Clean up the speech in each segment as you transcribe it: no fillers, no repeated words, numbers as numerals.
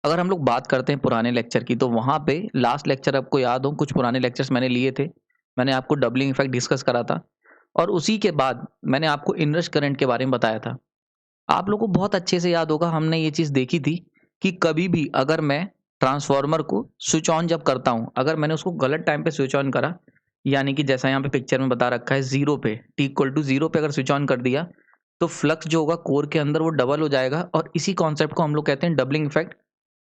अगर हम लोग बात करते हैं पुराने लेक्चर की, तो वहाँ पे लास्ट लेक्चर आपको याद हो, कुछ पुराने लेक्चर्स मैंने लिए थे। मैंने आपको डबलिंग इफेक्ट डिस्कस करा था और उसी के बाद मैंने आपको इनरश करंट के बारे में बताया था। आप लोगों को बहुत अच्छे से याद होगा, हमने ये चीज़ देखी थी कि कभी भी अगर मैं ट्रांसफार्मर को स्विच ऑन जब करता हूँ, अगर मैंने उसको गलत टाइम पे स्विच ऑन करा, यानी कि जैसा यहाँ पे पिक्चर में बता रखा है 0 पे, T इक्वल टू 0 पे अगर स्विच ऑन कर दिया, तो फ्लक्स जो होगा कोर के अंदर वो डबल हो जाएगा और इसी कॉन्सेप्ट को हम लोग कहते हैं डबलिंग इफेक्ट।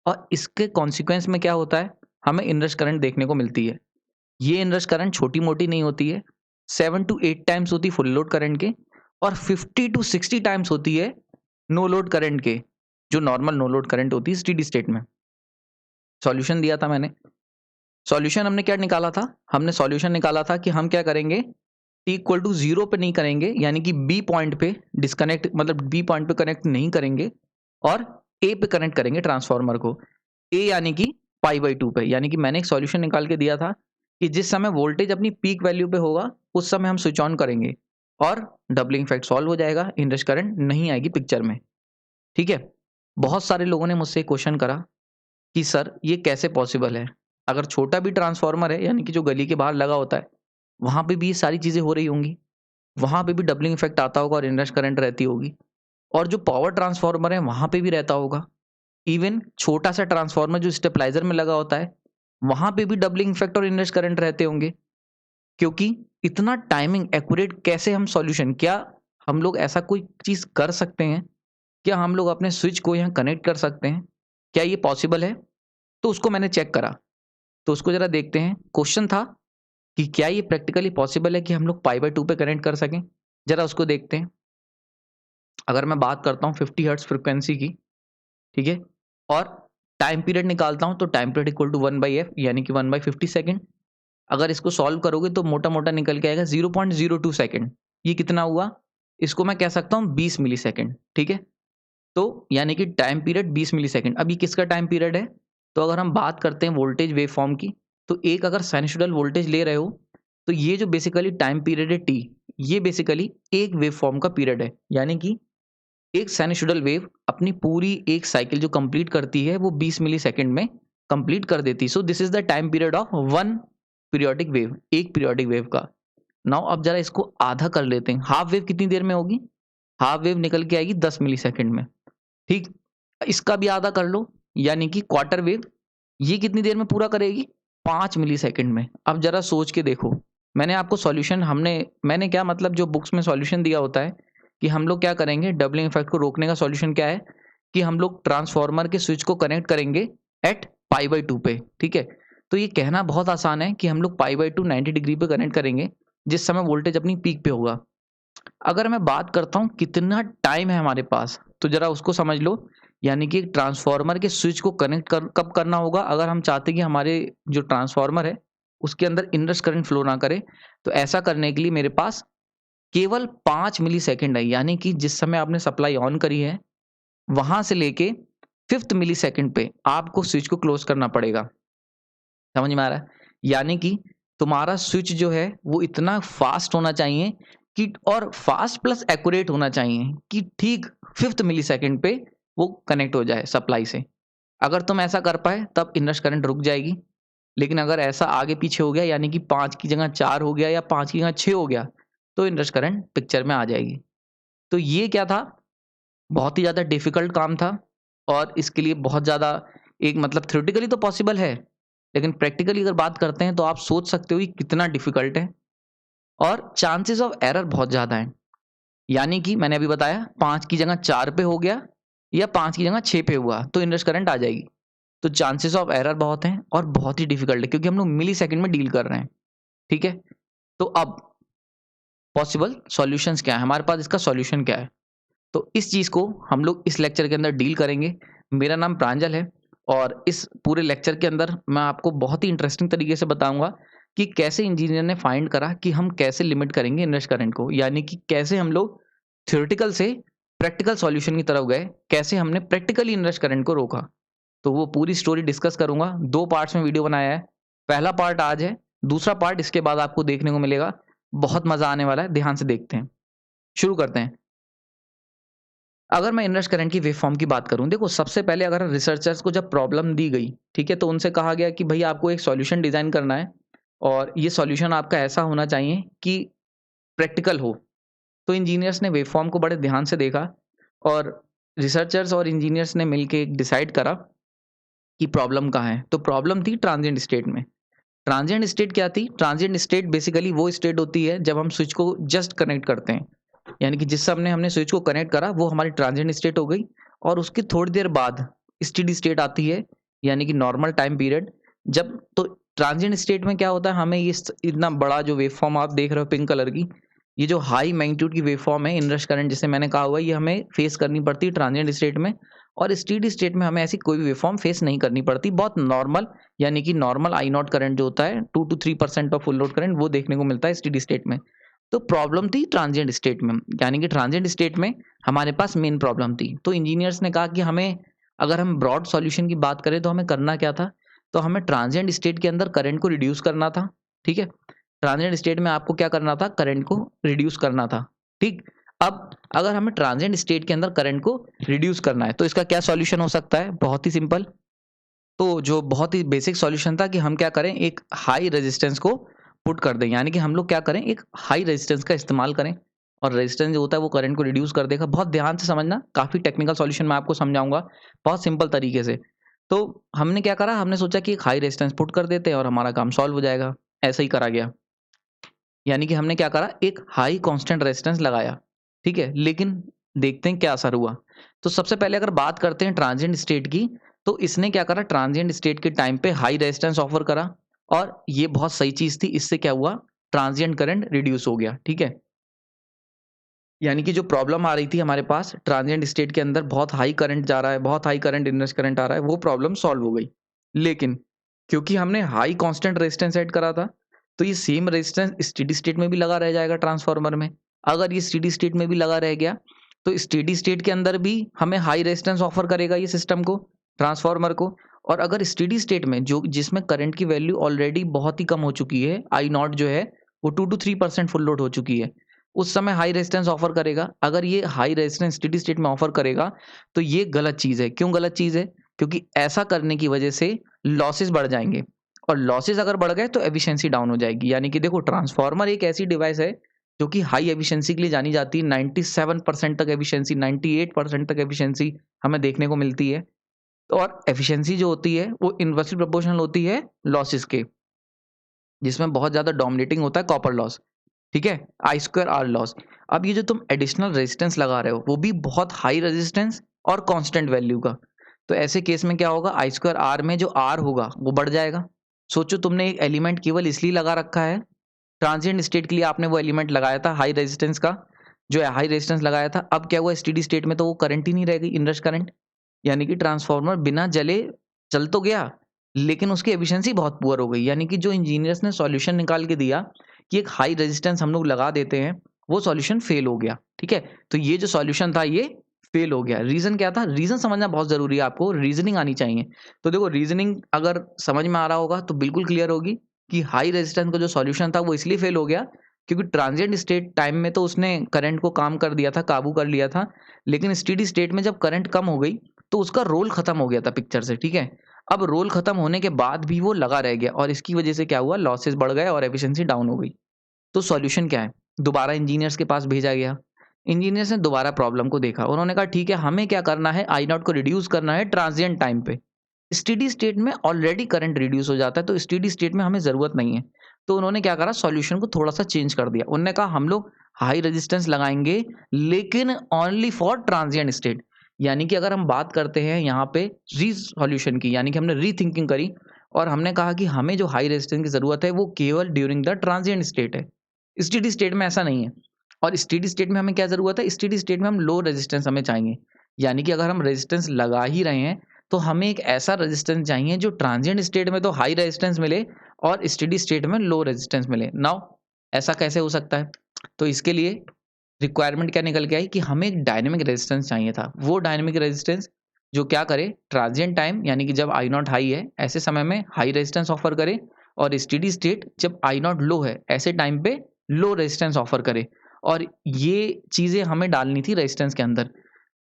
और इसके कॉन्सिक्वेंस में क्या होता है, हमें इनरश करंट देखने को मिलती है। ये इनरश करंट छोटी-मोटी नहीं होती है, 7 टू 8 टाइम्स होती है फुल लोड करंट के और 50 टू 60 टाइम्स होती है नो लोड करंट के, जो नॉर्मल नो लोड करंट होती है स्टेडी स्टेट में। सॉल्यूशन दिया था मैंने। सॉल्यूशन हमने क्या निकाला था? हमने सॉल्यूशन निकाला था कि हम क्या करेंगे, T इक्वल टू 0 पे नहीं करेंगे, यानी कि B पॉइंट पे डिस्कनेक्ट, मतलब B पॉइंट पे कनेक्ट नहीं करेंगे और A पे कनेक्ट करेंगे ट्रांसफार्मर को। A यानी कि पाई बाई 2 पे, यानी कि मैंने एक सॉल्यूशन निकाल के दिया था कि जिस समय वोल्टेज अपनी पीक वैल्यू पे होगा, उस समय हम स्विच ऑन करेंगे और डबलिंग इफेक्ट सॉल्व हो जाएगा, इनरश करंट नहीं आएगी पिक्चर में। ठीक है? बहुत सारे लोगों ने मुझसे क्वेश्चन करा कि सर ये कैसे पॉसिबल है? अगर छोटा भी ट्रांसफार्मर है, यानी कि जो गली के बाहर लगा होता है, वहाँ पे भी ये सारी चीज़ें हो रही होंगी। वहाँ पे भी डबलिंग इफेक्ट आता होगा और इनरश करंट रहती होगी और जो पावर ट्रांसफार्मर है, वहाँ पे भी रहता होगा। इवन छोटा-सा ट्रांसफार्मर जो स्टेबलाइज़र में लगा होता है, वहाँ पे भी डबलिंग इफेक्ट और इनरश करंट रहते होंगे। क्योंकि इतना टाइमिंग एक्यूरेट कैसे हम सॉल्यूशन, क्या हम लोग ऐसा कोई चीज़ कर सकते हैं? क्या हम लोग अपने स्विच को यहाँ कनेक्ट कर सकते हैं? क्या ये पॉसिबल है? तो उसको मैंने चेक करा। तो उसको ज़रा देखते हैं। क्वेश्चन था कि क्या ये प्रैक्टिकली पॉसिबल है कि हम लोग पाई बाय 2 पे कनेक्ट कर सकें? ज़रा उसको देखते हैं। अगर मैं बात करता हूँ 50 हर्ट्ज़ फ्रीक्वेंसी की, ठीक है? और टाइम पीरियड निकालता हूँ, तो time period equal to 1/f, यानी कि 1/50 सेकंड। अगर इसको सॉल्व करोगे तो मोटा-मोटा निकल के आएगा 0.02 सेकंड। ये कितना हुआ? इसको मैं कह सकता हूँ 20 मिलीसेकंड, ठीक है? तो यानी कि टाइम पीरियड 20 मिलीसेकंड। अब ये किसका टाइम पीरियड है? तो अगर हम बात करते हैं वोल्टेज वेवफॉर्म की, तो एक अगर साइनसॉइडल वोल्टेज ले रहे हो, तो ये जो बेसिकली टाइम पीरियड है t, ये बेसिकली एक वेवफॉर्म का पीरियड है। यानी कि एक साइनसॉइडल वेव अपनी पूरी एक साइकिल जो कंप्लीट करती है, वो 20 मिलीसेकंड में कंप्लीट कर देती है। So this is the time period of one periodic wave, एक पीरियोडिक वेव का। नाउ अब जरा इसको आधा कर लेते हैं। हाफ वेव कितनी देर में होगी? हाफ वेव निकल के आएगी 10 मिलीसेकंड में। ठीक, इसका भी आधा कर लो, यानी कि क्वार्टर वेव, ये कितनी देर में पूरा करेगी? 5 मिलीसेकंड में। अब जरा सोच के देखो, मैंने आपको सॉल्यूशन मैंने क्या मतलब जो बुक्स में सॉल्यूशन दिया होता है कि हम लोग क्या करेंगे, डबलिंग इफेक्ट को रोकने का सॉल्यूशन क्या है कि हम लोग ट्रांसफार्मर के स्विच को कनेक्ट करेंगे एट पाई बाई 2 पे, ठीक है? तो ये कहना बहुत आसान है कि हम लोग पाई बाई 2 90 डिग्री पे कनेक्ट करेंगे, जिस समय वोल्टेज अपनी पीक पे होगा। अगर मैं बात करता हूँ कितना टाइम है हमारे पास, तो जरा उसको समझ लो। यानी कि ट्रांसफार्मर के स्विच को कनेक्ट कब करना होगा, अगर हम चाहते हैं कि हमारे जो ट्रांसफार्मर है उसके अंदर इनरश करंट फ्लो ना करे, तो ऐसा करने के लिए मेरे पास केवल 5 मिली सेकेंड है। यानी कि जिस समय आपने सप्लाई ऑन करी है, वहां से लेके 5th मिली सेकेंड पे आपको स्विच को क्लोज करना पड़ेगा। समझ में आ रहा है? यानी कि तुम्हारा स्विच जो है वो इतना फास्ट होना चाहिए कि, और फास्ट प्लस एक्यूरेट होना चाहिए कि ठीक 5th मिलीसेकंड पे वो कनेक्ट हो जाए सप्लाई से। अगर तुम ऐसा कर पाए तब इनरश करंट रुक जाएगी। लेकिन अगर ऐसा आगे पीछे हो गया, यानी कि 5 की जगह 4 हो गया या 5 की जगह 6 हो गया, तो इनरश करंट पिक्चर में आ जाएगी। तो ये क्या था? बहुत ही ज़्यादा डिफ़िकल्ट काम था और इसके लिए बहुत ज़्यादा, एक मतलब थ्योरेटिकली तो पॉसिबल है, लेकिन प्रैक्टिकली अगर बात करते हैं तो आप सोच सकते हो कि कितना डिफ़िकल्ट है और चांसेस ऑफ एरर बहुत ज़्यादा हैं। यानी कि मैंने अभी बताया 5 की जगह 4 पे हो गया या 5 की जगह 6 पे हुआ तो इनरश करंट आ जाएगी। तो चांसेस ऑफ एरर बहुत हैं और बहुत ही डिफ़िकल्ट है, क्योंकि हम लोग मिलीसेकंड में डील कर रहे हैं। ठीक है? तो अब पॉसिबल सॉल्यूशंस क्या है? हमारे पास इसका सॉल्यूशन क्या है? तो इस चीज़ को हम लोग इस लेक्चर के अंदर डील करेंगे। मेरा नाम प्रांजल है और इस पूरे लेक्चर के अंदर मैं आपको बहुत ही इंटरेस्टिंग तरीके से बताऊँगा कि कैसे इंजीनियर ने फाइंड करा कि हम कैसे लिमिट करेंगे इनरश करंट को। यानी कि कैसे हम लोग थ्योरेटिकल से प्रैक्टिकल सॉल्यूशन की तरफ गए, कैसे हमने प्रैक्टिकली इनरश करंट को रोका। तो वो पूरी स्टोरी डिस्कस करूँगा। 2 पार्ट्स में वीडियो बनाया है। पहला पार्ट आज है, दूसरा पार्ट इसके बाद आपको देखने को मिलेगा। बहुत मज़ा आने वाला है, ध्यान से देखते हैं। शुरू करते हैं। अगर मैं इनरश करंट की वेव फॉर्म की बात करूं, देखो सबसे पहले अगर रिसर्चर्स को जब प्रॉब्लम दी गई, ठीक है, तो उनसे कहा गया कि भाई आपको एक सॉल्यूशन डिजाइन करना है और ये सॉल्यूशन आपका ऐसा होना चाहिए कि प्रैक्टिकल हो। तो इंजीनियर्स ने वेव फॉर्म को बड़े ध्यान से देखा और रिसर्चर्स और इंजीनियर्स ने मिलकर डिसाइड करा कि प्रॉब्लम कहाँ है। तो प्रॉब्लम थी ट्रांजिएंट स्टेट में। ट्रांजिएंट स्टेट क्या थी? ट्रांजिएंट स्टेट बेसिकली वो स्टेट होती है जब हम स्विच को जस्ट कनेक्ट करते हैं, यानी कि जिस समय हमने स्विच को कनेक्ट करा वो हमारी ट्रांजिएंट स्टेट हो गई और उसकी थोड़ी देर बाद स्टेडी स्टेट आती है, यानी कि नॉर्मल टाइम पीरियड। जब तो ट्रांजिएंट स्टेट में क्या होता है, हमें ये इतना बड़ा जो वेव फॉर्म आप देख रहे हो पिंक कलर की, ये जो हाई मैग्नीट्यूड की वेव फॉर्म है इनरश करंट जिसे मैंने कहा हुआ है, ये हमें फेस करनी पड़ती है ट्रांजिएंट स्टेट में। और स्टेडी स्टेट में हमें ऐसी कोई भी वेव फॉर्म फेस नहीं करनी पड़ती, बहुत नॉर्मल, यानी कि नॉर्मल आई नॉट करंट जो होता है 2 to 3% of full load current वो देखने को मिलता है स्टेडी स्टेट में। तो प्रॉब्लम थी ट्रांजिएंट स्टेट में, यानी कि ट्रांजिएंट स्टेट में हमारे पास मेन प्रॉब्लम थी। तो इंजीनियर्स ने कहा कि हमें, अगर हम ब्रॉड सॉल्यूशन की बात करें तो हमें करना क्या था, तो हमें ट्रांजिएंट स्टेट के अंदर करंट को रिड्यूस करना था। ठीक है, ट्रांजिएंट स्टेट में आपको क्या करना था, करंट को रिड्यूस करना था। ठीक, अब अगर हमें ट्रांजिएंट स्टेट के अंदर करंट को रिड्यूस करना है तो इसका क्या सॉल्यूशन हो सकता है? बहुत ही सिंपल। तो जो बहुत ही बेसिक सॉल्यूशन था कि हम क्या करें, एक हाई रेजिस्टेंस को पुट कर दें, यानी कि हम लोग क्या करें, एक हाई रेजिस्टेंस का इस्तेमाल करें और रेजिस्टेंस जो होता है वो करंट को रिड्यूस कर देगा। बहुत ध्यान से समझना, काफ़ी टेक्निकल सॉल्यूशन मैं आपको समझाऊंगा बहुत सिंपल तरीके से। तो हमने क्या करा, हमने सोचा कि एक हाई रेजिस्टेंस पुट कर देते हैं और हमारा काम सॉल्व हो जाएगा। ऐसा ही करा गया, यानी कि हमने क्या करा, एक हाई कांस्टेंट रेजिस्टेंस लगाया। ठीक है, लेकिन देखते हैं क्या असर हुआ। तो सबसे पहले अगर बात करते हैं ट्रांजिएंट स्टेट की, तो इसने क्या करा, ट्रांजिएंट स्टेट के टाइम पे हाई रेजिस्टेंस ऑफर करा और ये बहुत सही चीज थी। इससे क्या हुआ, ट्रांजिएंट करंट रिड्यूस हो गया। ठीक है, यानी कि जो प्रॉब्लम आ रही थी हमारे पास ट्रांजिएंट स्टेट के अंदर, बहुत हाई करंट जा रहा है, बहुत हाई करंट इनरश करंट आ रहा है, वो प्रॉब्लम सॉल्व हो गई। लेकिन क्योंकि हमने हाई कांस्टेंट रेजिस्टेंस ऐड करा था, तो ये सेम रेजिस्टेंस स्टेडी स्टेट में भी लगा रह जाएगा ट्रांसफार्मर में। अगर ये स्टेडी स्टेट में भी लगा रह गया तो स्टेडी स्टेट के अंदर भी हमें हाई रेजिस्टेंस ऑफर करेगा ये सिस्टम को, ट्रांसफार्मर को। और अगर स्टेडी स्टेट में जो जिसमें करंट की वैल्यू ऑलरेडी बहुत ही कम हो चुकी है, आई नॉट जो है वो 2 to 3% फुल लोड हो चुकी है, उस समय हाई रेजिस्टेंस ऑफर करेगा। अगर ये हाई रेजिस्टेंस स्टेडी स्टेट में ऑफर करेगा तो ये गलत चीज़ है। क्यों गलत चीज़ है? क्योंकि ऐसा करने की वजह से लॉसेस बढ़ जाएंगे और लॉसेस अगर बढ़ गए तो एफिशिएंसी डाउन हो जाएगी। यानी कि देखो, ट्रांसफार्मर एक ऐसी डिवाइस है जो कि हाई एफिशिएंसी के लिए जानी जाती है। 97% तक एफिशिएंसी, 98% तक एफिशिएंसी हमें देखने को मिलती है। तो और एफिशिएंसी जो होती है वो इनवर्सली प्रोपोर्शनल होती है लॉसेस के, जिसमें बहुत ज़्यादा डोमिनेटिंग होता है कॉपर लॉस। ठीक है, आई स्क्वायर आर लॉस। अब ये जो तुम एडिशनल रेजिस्टेंस लगा रहे हो वो भी बहुत हाई रेजिस्टेंस और कांस्टेंट वैल्यू का, तो ऐसे केस में क्या होगा, आई स्क्वायर आर में जो आर होगा वो बढ़ जाएगा। सोचो, तुमने एक एलिमेंट केवल इसलिए लगा रखा है, ट्रांजिएंट स्टेट के लिए आपने वो एलिमेंट लगाया था हाई रेजिस्टेंस का, जो है हाई रेजिस्टेंस लगाया था। अब क्या हुआ, स्टेडी स्टेट में तो वो करंट ही नहीं रह गई, इनरश करंट, यानी कि ट्रांसफार्मर बिना जले चल तो गया लेकिन उसकी एफिशिएंसी बहुत पुअर हो गई। यानी कि जो इंजीनियर्स ने सॉल्यूशन निकाल के दिया कि एक हाई रेजिस्टेंस हम लोग लगा देते हैं, वो सॉल्यूशन फेल हो गया। ठीक है, तो ये जो सॉल्यूशन था ये फेल हो गया। रीजन क्या था? रीजन समझना बहुत जरूरी है, आपको रीजनिंग आनी चाहिए। तो देखो, रीजनिंग अगर समझ में आ रहा होगा तो बिल्कुल क्लियर होगी कि हाई रेजिस्टेंस का जो सॉल्यूशन था वो इसलिए फेल हो गया क्योंकि ट्रांजिएंट स्टेट टाइम में तो उसने करंट को काम कर दिया था, काबू कर लिया था, लेकिन स्टेडी स्टेट में जब करंट कम हो गई तो उसका रोल खत्म हो गया था पिक्चर से। ठीक है, अब रोल खत्म होने के बाद भी वो लगा रह गया और इसकी वजह से क्या हुआ, लॉसेस बढ़ गए और एफिशिएंसी डाउन हो गई। तो सॉल्यूशन क्या है? दोबारा इंजीनियर्स के पास भेजा गया। इंजीनियर्स ने दोबारा प्रॉब्लम को देखा, उन्होंने कहा ठीक है, हमें क्या करना है, आई नॉट को रिड्यूस करना है ट्रांजिएंट टाइम पे। स्टेडी स्टेट में ऑलरेडी करंट रिड्यूस हो जाता है तो स्टेडी स्टेट में हमें ज़रूरत नहीं है। तो उन्होंने क्या करा, सॉल्यूशन को थोड़ा सा चेंज कर दिया। उन्होंने कहा हम लोग हाई रेजिस्टेंस लगाएंगे लेकिन ओनली फॉर ट्रांजिएंट स्टेट। यानी कि अगर हम बात करते हैं यहाँ पे री सॉल्यूशन की, यानी कि हमने री थिंकिंग करी और हमने कहा कि हमें जो हाई रेजिस्टेंस की ज़रूरत है वो केवल ड्यूरिंग द ट्रांजिएंट स्टेट है, स्टेडी स्टेट में ऐसा नहीं है। और स्टेडी स्टेट में हमें क्या ज़रूरत है, स्टेडी स्टेट में हम लो रेजिस्टेंस हमें चाहिए। यानी कि अगर हम रेजिस्टेंस लगा ही रहे हैं तो हमें एक ऐसा रेजिस्टेंस चाहिए जो ट्रांजिएंट स्टेट में तो हाई रेजिस्टेंस मिले और स्टेडी स्टेट में लो रेजिस्टेंस मिले। नाउ ऐसा कैसे हो सकता है? तो इसके लिए रिक्वायरमेंट क्या निकल के आई कि हमें एक डायनेमिक रेजिस्टेंस चाहिए था। वो डायनेमिक रेजिस्टेंस जो क्या करे, ट्रांजिएंट टाइम यानी कि जब आई नॉट हाई है ऐसे समय में हाई रेजिस्टेंस ऑफर करे और स्टेडी स्टेट जब आई नॉट लो है ऐसे टाइम पे लो रेजिस्टेंस ऑफर करे। और ये चीज़ें हमें डालनी थी रेजिस्टेंस के अंदर।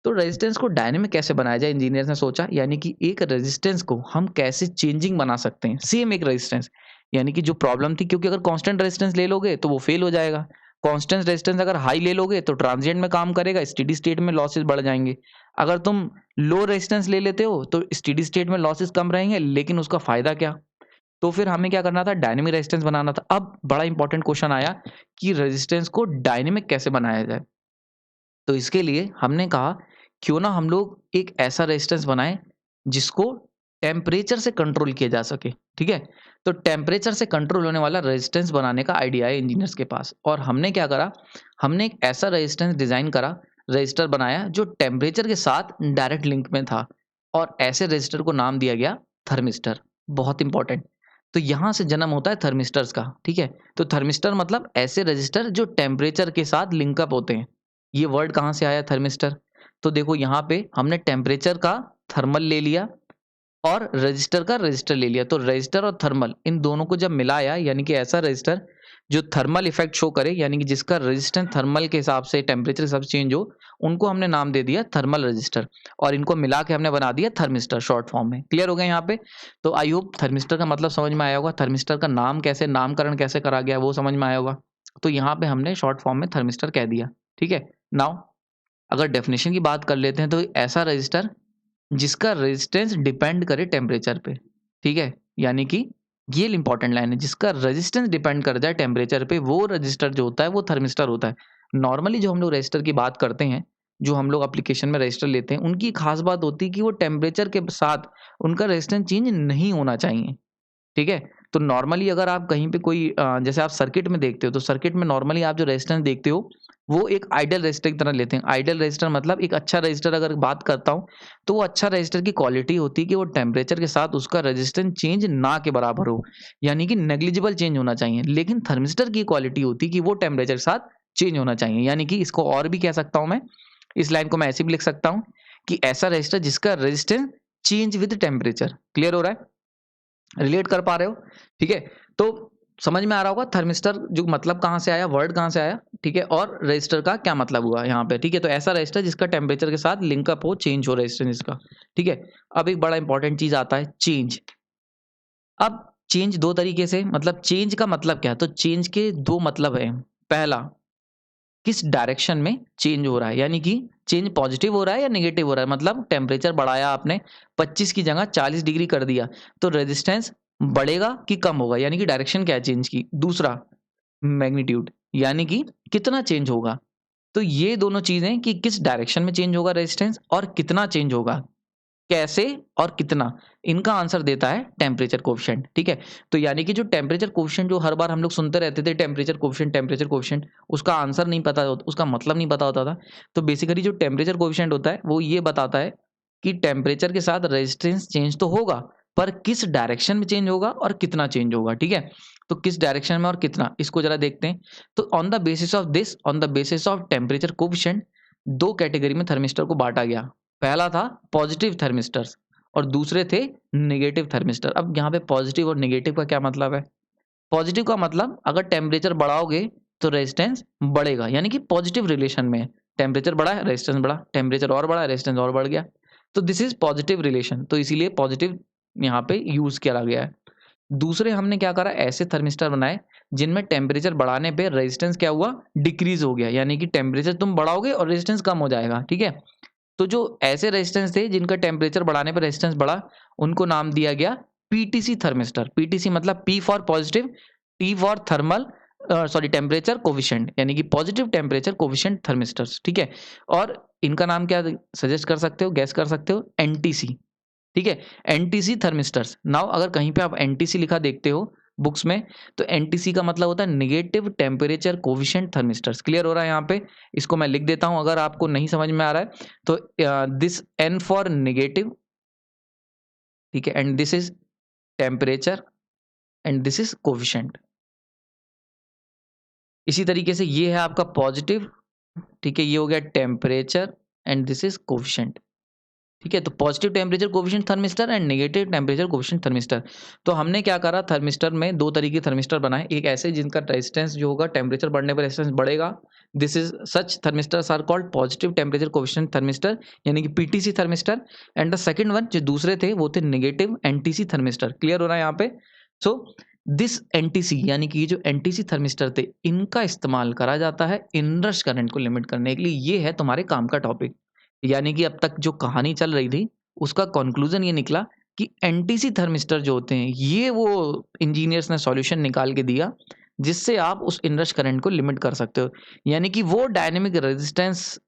तो रेजिस्टेंस को डायनेमिक कैसे बनाया जाए, इंजीनियर्स ने सोचा, यानी कि एक रेजिस्टेंस को हम कैसे चेंजिंग बना सकते हैं। सेम एक रेजिस्टेंस, यानी कि जो प्रॉब्लम थी, क्योंकि अगर कांस्टेंट रेजिस्टेंस ले लोगे तो वो फेल हो जाएगा। कांस्टेंट रेजिस्टेंस अगर हाई ले लोगे तो ट्रांजिएंट में काम करेगा, स्टेडी स्टेट में लॉसेस बढ़ जाएंगे। अगर तुम लो रेजिस्टेंस ले लेते हो तो स्टेडी स्टेट में लॉसेस कम रहेंगे, लेकिन उसका फायदा क्या। तो फिर हमें क्या करना था, डायनेमिक रेजिस्टेंस बनाना था। अब बड़ा इंपॉर्टेंट क्वेश्चन आया कि रेजिस्टेंस को डायनेमिक कैसे बनाया जाए। तो इसके लिए हमने कहा क्यों ना हम लोग एक ऐसा रेजिस्टेंस बनाएं जिसको टेम्परेचर से कंट्रोल किया जा सके। ठीक है, तो टेम्परेचर से कंट्रोल होने वाला रेजिस्टेंस बनाने का आइडिया है इंजीनियर्स के पास। और हमने क्या करा, हमने एक ऐसा रेजिस्टेंस डिजाइन करा, रजिस्टर बनाया जो टेम्परेचर के साथ डायरेक्ट लिंक में था, और ऐसे रजिस्टर को नाम दिया गया थर्मिस्टर। बहुत इंपॉर्टेंट। तो यहां से जन्म होता है थर्मिस्टर्स का। ठीक है, तो थर्मिस्टर मतलब ऐसे रजिस्टर जो टेम्परेचर के साथ लिंकअप होते हैं। ये वर्ड कहाँ से आया थर्मिस्टर। तो देखो यहाँ पे हमने टेम्परेचर का थर्मल ले लिया और रजिस्टर का रजिस्टर ले लिया। तो रजिस्टर और थर्मल इन दोनों को जब मिलाया, यानी कि ऐसा रजिस्टर जो थर्मल इफेक्ट शो करे, यानी कि जिसका रेजिस्टेंस थर्मल के हिसाब से टेम्परेचर के हिसाब से चेंज हो, उनको हमने नाम दे दिया थर्मल रजिस्टर। और इनको मिला के हमने बना दिया थर्मिस्टर शॉर्ट फॉर्म में। क्लियर हो गया यहाँ पे। तो आई होप थर्मिस्टर का मतलब समझ में आया होगा, थर्मिस्टर का नाम कैसे, नामकरण कैसे करा गया वो समझ में आया होगा। तो यहाँ पे हमने शॉर्ट फॉर्म में थर्मिस्टर कह दिया। ठीक है, नाउ अगर डेफिनेशन की बात कर लेते हैं तो ऐसा रजिस्टर जिसका रेजिस्टेंस डिपेंड करे टेम्परेचर पे। ठीक है, यानी कि ये इंपॉर्टेंट लाइन है, जिसका रेजिस्टेंस डिपेंड कर जाए टेम्परेचर पे, वो रजिस्टर जो होता है वो थर्मिस्टर होता है। नॉर्मली जो हम लोग रजिस्टर की बात करते हैं, जो हम लोग एप्लीकेशन में रजिस्टर लेते हैं, उनकी खास बात होती है कि वो टेम्परेचर के साथ उनका रेजिस्टेंस चेंज नहीं होना चाहिए। ठीक है, तो नॉर्मली अगर आप कहीं पे कोई जैसे आप सर्किट में देखते हो, तो सर्किट में नॉर्मली आप जो रेजिस्टेंस देखते हो वो एक आइडियल रेजिस्टर की तरह लेते हैं। आइडियल रेजिस्टर मतलब एक अच्छा रेजिस्टर अगर बात करता हूँ, तो वो अच्छा रेजिस्टर की क्वालिटी होती है कि वो टेम्परेचर के साथ उसका रेजिस्टेंस चेंज ना के बराबर हो, यानी कि नेग्लिजिबल चेंज होना चाहिए। लेकिन थर्मिस्टर की क्वालिटी होती है कि वो टेम्परेचर के साथ चेंज होना चाहिए। यानी कि इसको और भी कह सकता हूँ मैं, इस लाइन को मैं ऐसे भी लिख सकता हूँ कि ऐसा रेजिस्टर जिसका resistance change with temperature. Clear हो रहा है, रिलेट कर पा रहे हो। ठीक है, तो समझ में आ रहा होगा थर्मिस्टर जो मतलब कहाँ से आया, वर्ड कहाँ से आया। ठीक है, और रजिस्टर का क्या मतलब हुआ यहाँ पे। ठीक है, तो ऐसा रजिस्टर जिसका टेम्परेचर के साथ लिंकअप हो, चेंज हो रेजिस्टेंस इसका। ठीक है, अब एक बड़ा इंपॉर्टेंट चीज आता है, चेंज। अब चेंज दो तरीके से, मतलब चेंज का मतलब क्या है, तो चेंज के दो मतलब है। पहला, किस डायरेक्शन में चेंज हो रहा है, यानी कि चेंज पॉजिटिव हो रहा है या नेगेटिव हो रहा है। मतलब टेम्परेचर बढ़ाया आपने, 25 की जगह 40 डिग्री कर दिया, तो रेजिस्टेंस बढ़ेगा कि कम होगा, यानी कि डायरेक्शन क्या है चेंज की। दूसरा, मैग्नीट्यूड, यानी कि कितना चेंज होगा। तो ये दोनों चीजें कि किस डायरेक्शन में चेंज होगा रेजिस्टेंस और कितना चेंज होगा, कैसे और कितना, इनका आंसर देता है टेम्परेचर कोफिशिएंट। ठीक है, तो यानी कि जो टेम्परेचर कोफिशिएंट जो हर बार हम लोग सुनते रहते थे, टेम्परेचर कोफिशिएंट, टेम्परेचर कोफिशिएंट, उसका आंसर नहीं पता होता, उसका मतलब नहीं पता होता था। तो बेसिकली जो टेम्परेचर कोफिशिएंट होता है वो ये बताता है कि टेम्परेचर के साथ रेजिस्टेंस चेंज तो होगा, पर किस डायरेक्शन में चेंज होगा और कितना चेंज होगा। ठीक है, तो किस डायरेक्शन में और कितना, इसको जरा देखते हैं। तो on the basis of this, on the basis of temperature coefficient, दो कैटेगरी में थर्मिस्टर को बांटा गया। पहला था पॉजिटिव थर्मिस्टर्स और दूसरे थे नेगेटिव थर्मिस्टर। अब यहाँ पे पॉजिटिव और नेगेटिव का क्या मतलब है। पॉजिटिव का मतलब अगर टेम्परेचर बढ़ाओगे तो रेजिस्टेंस बढ़ेगा, यानी कि पॉजिटिव रिलेशन में है। टेम्परेचर बढ़ा है, रेजिस्टेंस बढ़ा, टेम्परेचर और बढ़ा, रेजिस्टेंस और बढ़ गया। तो दिस इज पॉजिटिव रिलेशन, तो इसीलिए पॉजिटिव यहाँ पे यूज किया गया है। दूसरे हमने क्या करा, ऐसे थर्मिस्टर बनाए जिनमें टेम्परेचर बढ़ाने पे रेजिस्टेंस क्या हुआ, डिक्रीज हो गया, यानी कि टेम्परेचर तुम बढ़ाओगे और रेजिस्टेंस कम हो जाएगा। ठीक है, तो जो ऐसे रेजिस्टेंस थे जिनका टेम्परेचर बढ़ाने पर रेजिस्टेंस बढ़ा, उनको नाम दिया गया पीटीसी थर्मिस्टर। पीटीसी मतलब P for positive, T for thermal, sorry temperature coefficient, यानी कि पॉजिटिव टेम्परेचर कोफिशिएंट थर्मिस्टर्स। ठीक है, और इनका नाम क्या सजेस्ट कर सकते हो, गैस कर सकते हो, एनटीसी। ठीक है, एनटीसी थर्मिस्टर्स। नाउ अगर कहीं पे आप एनटीसी लिखा देखते हो बुक्स में, तो एनटीसी का मतलब होता है negative temperature coefficient thermistors. Clear हो रहा है यहाँ पे, इसको मैं लिख देता हूं अगर आपको नहीं समझ में आ रहा है तो। दिस एन फॉर नेगेटिव, ठीक है, and this is temperature and this is coefficient. इसी तरीके से ये है आपका पॉजिटिव, ठीक है, ये हो गया temperature and this is coefficient. ठीक है, तो positive temperature coefficient thermistor and negative temperature coefficient thermistor. तो हमने क्या करा, थर्मिस्टर में 2 तरीके के थर्मिस्टर बनाए, एक ऐसे जिनका रेजिस्टेंस जो होगा टेम्परेचर बढ़ने पर रेजिस्टेंस बढ़ेगा, this is such thermistors are called positive temperature coefficient thermistor, यानी कि PTC thermistor. And the second one जो दूसरे थे वो थे नेगेटिव एनटीसी थर्मिस्टर। क्लियर हो रहा है यहाँ पे? सो दिस एनटीसी यानी कि ये जो एनटीसी थर्मिस्टर थे, इनका इस्तेमाल करा जाता है इनरश करंट को लिमिट करने के लिए। ये है तुम्हारे काम का टॉपिक। यानी कि अब तक जो कहानी चल रही थी उसका कंक्लूजन ये निकला कि एनटीसी थर्मिस्टर जो होते हैं ये वो इंजीनियर्स ने सॉल्यूशन निकाल के दिया जिससे आप उस इनरश करंट को लिमिट कर सकते हो। यानी कि वो डायनेमिक रेजिस्टेंस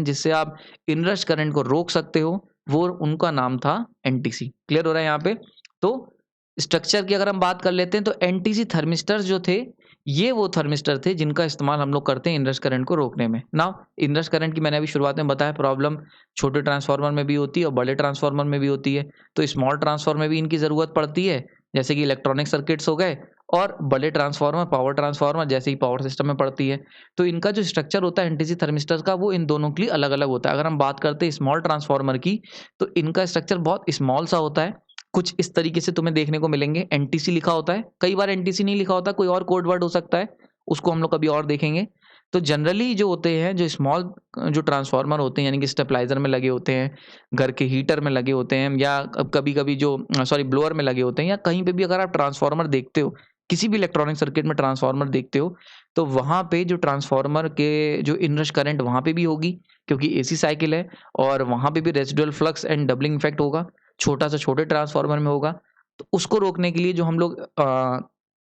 जिससे आप इनरश करंट को रोक सकते हो, वो उनका नाम था एनटीसी। क्लियर हो रहा है यहाँ पे? तो स्ट्रक्चर की अगर हम बात कर लेते हैं तो एनटीसी थर्मिस्टर जो थे ये वो थर्मिस्टर थे जिनका इस्तेमाल हम लोग करते हैं इनरश करंट को रोकने में। नाउ इनरश करंट की मैंने अभी शुरुआत में बताया प्रॉब्लम छोटे ट्रांसफार्मर में भी होती है और बड़े ट्रांसफार्मर में भी होती है। तो स्मॉल ट्रांसफार्मर में भी इनकी ज़रूरत पड़ती है, जैसे कि इलेक्ट्रॉनिक सर्किट्स हो गए, और बड़े ट्रांसफार्मर पावर ट्रांसफार्मर जैसे ही पावर सिस्टम में पड़ती है। तो इनका जो स्ट्रक्चर होता है एनटीसी थर्मिस्टर का वो इन दोनों के लिए अलग अलग होता है। अगर हम बात करते हैं स्मॉल ट्रांसफार्मर की तो इनका स्ट्रक्चर बहुत स्मॉल सा होता है, कुछ इस तरीके से तुम्हें देखने को मिलेंगे। एनटीसी लिखा होता है, कई बार एनटीसी नहीं लिखा होता, कोई और कोड वर्ड हो सकता है, उसको हम लोग कभी और देखेंगे। तो जनरली जो होते हैं जो स्मॉल जो ट्रांसफार्मर होते हैं यानी कि स्टेबलाइजर में लगे होते हैं, घर के हीटर में लगे होते हैं, या कभी कभी जो ब्लोअर में लगे होते हैं, या कहीं पे भी अगर आप ट्रांसफार्मर देखते हो, किसी भी इलेक्ट्रॉनिक सर्किट में ट्रांसफार्मर देखते हो, तो वहाँ पे जो ट्रांसफार्मर के जो इनरश करंट वहाँ पे भी होगी क्योंकि एसी साइकिल है, और वहाँ पे भी residual flux and doubling effect होगा, छोटा से छोटे ट्रांसफार्मर में होगा। तो उसको रोकने के लिए जो हम लोग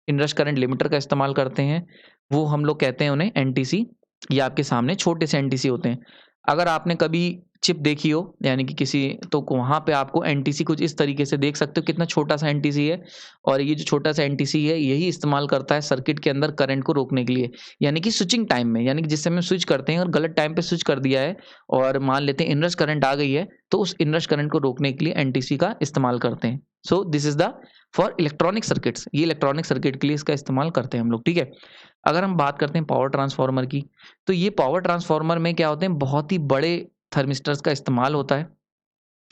इनरश करंट लिमिटर का इस्तेमाल करते हैं वो हम लोग कहते हैं उन्हें एनटीसी। ये आपके सामने छोटे से एनटीसी होते हैं। अगर आपने कभी चिप देखी हो यानी कि किसी, तो वहाँ पे आपको एनटीसी कुछ इस तरीके से देख सकते हो, कितना छोटा सा एनटीसी है, और ये जो छोटा सा एनटीसी है यही इस्तेमाल करता है सर्किट के अंदर करंट को रोकने के लिए, यानी कि स्विचिंग टाइम में, यानी कि जिस समय स्विच करते हैं और गलत टाइम पे स्विच कर दिया है और मान लेते हैं इनरश करंट आ गई है, तो उस इनरश करंट को रोकने के लिए एनटीसी का इस्तेमाल करते हैं। So this is the for electronic circuits, ये इलेक्ट्रॉनिक सर्किट के लिए इसका इस्तेमाल करते हैं हम लोग। ठीक है, अगर हम बात करते हैं पावर ट्रांसफार्मर की, तो ये पावर ट्रांसफार्मर में क्या होते हैं, बहुत ही बड़े थर्मिस्टर्स का इस्तेमाल होता है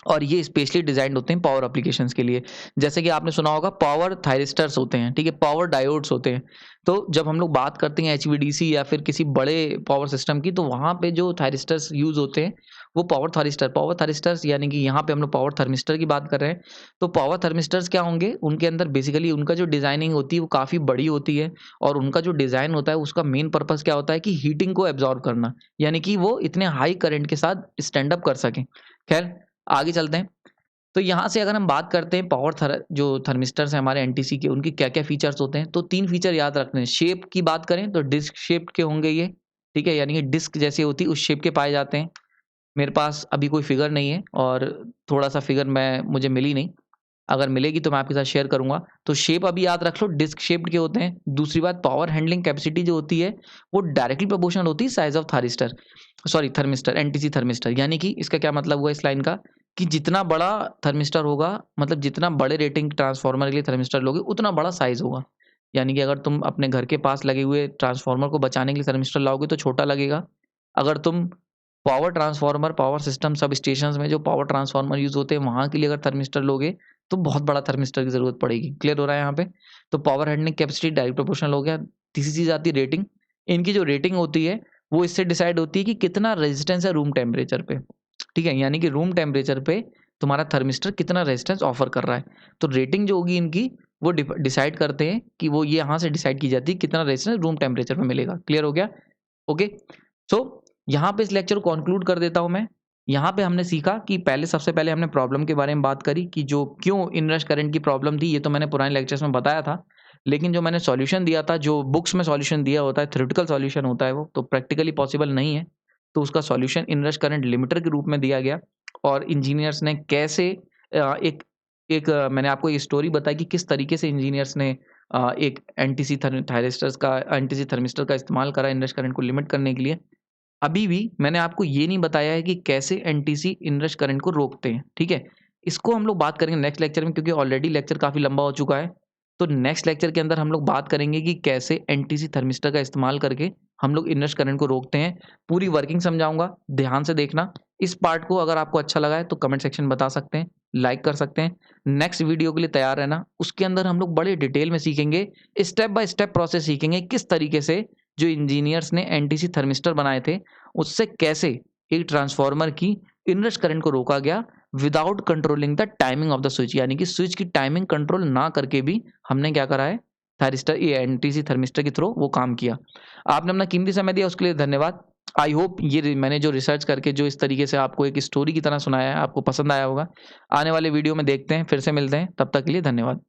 और ये स्पेशली डिजाइंड होते हैं पावर एप्लीकेशंस के लिए। जैसे कि आपने सुना होगा पावर थायरिस्टर्स होते हैं, ठीक है, पावर डायोड्स होते हैं। तो जब हम लोग बात करते हैं एचवीडीसी या फिर किसी बड़े पावर सिस्टम की, तो वहाँ पे जो थायरिस्टर्स यूज होते हैं वो पावर थायरिस्टर्स यानी कि यहाँ पे हम लोग पावर थर्मिस्टर की बात कर रहे हैं। तो पावर थर्मिस्टर्स क्या होंगे, उनके अंदर बेसिकली उनका जो डिजाइनिंग होती है वो काफ़ी बड़ी होती है, और उनका जो डिज़ाइन होता है उसका मेन पर्पज़ क्या होता है कि हीटिंग को एब्जॉर्ब करना, यानी कि वो इतने हाई करंट के साथ स्टैंड अप कर सकें। खैर आगे चलते हैं। तो यहाँ से अगर हम बात करते हैं जो थर्मिस्टर्स हैं हमारे एनटीसी के, उनके क्या-क्या फीचर्स होते हैं, तो 3 फीचर याद रखने हैं। शेप की बात करें तो डिस्क शेप्ड के होंगे ये, ठीक है? यानी कि डिस्क जैसी होती है उस शेप के पाए जाते हैं। मेरे पास अभी कोई फिगर नहीं है और थोड़ा-सा फिगर मुझे मिली नहीं। अगर मिलेगी तो मैं आपके साथ शेयर करूँगा। तो शेप अभी याद रख लो, डिस्क शेप्ड के होते हैं। दूसरी बात, पावर हैंडलिंग कैपेसिटी जो होती है वो डायरेक्टली प्रोपोर्शनल होती है size of thermistor, NTC thermistor. यानी कि इसका क्या मतलब हुआ इस लाइन का, कि जितना बड़ा थर्मिस्टर होगा, मतलब जितना बड़े रेटिंग ट्रांसफार्मर के लिए थर्मिस्टर लोगे उतना बड़ा साइज़ होगा। यानी कि अगर तुम अपने घर के पास लगे हुए ट्रांसफार्मर को बचाने के लिए थर्मिस्टर लाओगे तो छोटा लगेगा। अगर तुम पावर ट्रांसफार्मर, पावर सिस्टम, सब स्टेशंस में जो पावर ट्रांसफार्मर यूज़ होते हैं वहाँ के लिए अगर थर्मिस्टर लोगे तो बहुत बड़ा थर्मिस्टर की ज़रूरत पड़ेगी। क्लियर हो रहा है यहाँ पे? तो power handling capacity direct proportional हो गया। तीसरी चीज़ आती है रेटिंग। इनकी जो रेटिंग होती है वो इससे डिसाइड होती है कि कितना रेजिस्टेंस है रूम टेम्परेचर पे। ठीक है? यानी कि रूम टेम्परेचर पे तुम्हारा थर्मिस्टर कितना रेजिस्टेंस ऑफर कर रहा है। तो रेटिंग जो होगी इनकी वो डिसाइड करते हैं कि वो ये यहाँ से डिसाइड की जाती है कितना रेजिस्टेंस रूम टेम्परेचर पे मिलेगा। क्लियर हो गया? ओके। सो यहाँ पे इस लेक्चर को कंक्लूड कर देता हूँ मैं। यहाँ पे हमने सीखा कि सबसे पहले हमने प्रॉब्लम के बारे में बात करी कि जो क्यों इनरश करंट की प्रॉब्लम थी, ये तो मैंने पुराने लेक्चर्स में बताया था। लेकिन जो मैंने सॉल्यूशन दिया था, जो बुक्स में सॉल्यूशन दिया होता है, थ्योरेटिकल सॉल्यूशन होता है वो, तो प्रैक्टिकली पॉसिबल नहीं है। तो उसका सॉल्यूशन इनरश करंट लिमिटर के रूप में दिया गया, और इंजीनियर्स ने कैसे एक एक मैंने आपको ये स्टोरी बताई कि किस तरीके से इंजीनियर्स ने एक एंटीसी थर्मिस्टर का इस्तेमाल करा इनरश करंट को लिमिट करने के लिए। अभी भी मैंने आपको ये नहीं बताया है कि कैसे एनटीसी इनरश करंट को रोकते हैं, ठीक है? इसको हम लोग बात करेंगे नेक्स्ट लेक्चर में, क्योंकि ऑलरेडी लेक्चर काफ़ी लंबा हो चुका है। तो नेक्स्ट लेक्चर के अंदर हम लोग बात करेंगे कि कैसे एनटीसी थर्मिस्टर का इस्तेमाल करके हम लोग इनरश करंट को रोकते हैं। पूरी वर्किंग समझाऊँगा, ध्यान से देखना। इस पार्ट को अगर आपको अच्छा लगा है तो कमेंट सेक्शन में बता सकते हैं, लाइक कर सकते हैं। नेक्स्ट वीडियो के लिए तैयार रहना, उसके अंदर हम लोग बड़े डिटेल में सीखेंगे, स्टेप बाय स्टेप प्रोसेस सीखेंगे, किस तरीके से जो इंजीनियर्स ने एनटीसी थर्मिस्टर बनाए थे, उससे कैसे एक ट्रांसफार्मर की इनरश करंट को रोका गया without controlling the timing of the switch, यानी कि स्विच की टाइमिंग कंट्रोल ना करके भी हमने क्या करा है, थायरिस्टर ये एनटीसी थर्मिस्टर के थ्रू वो काम किया। आपने अपना कीमती समय दिया, उसके लिए धन्यवाद। आई होप ये मैंने जो रिसर्च करके जो इस तरीके से आपको एक स्टोरी की तरह सुनाया है, आपको पसंद आया होगा। आने वाले वीडियो में देखते हैं, फिर से मिलते हैं, तब तक के लिए धन्यवाद।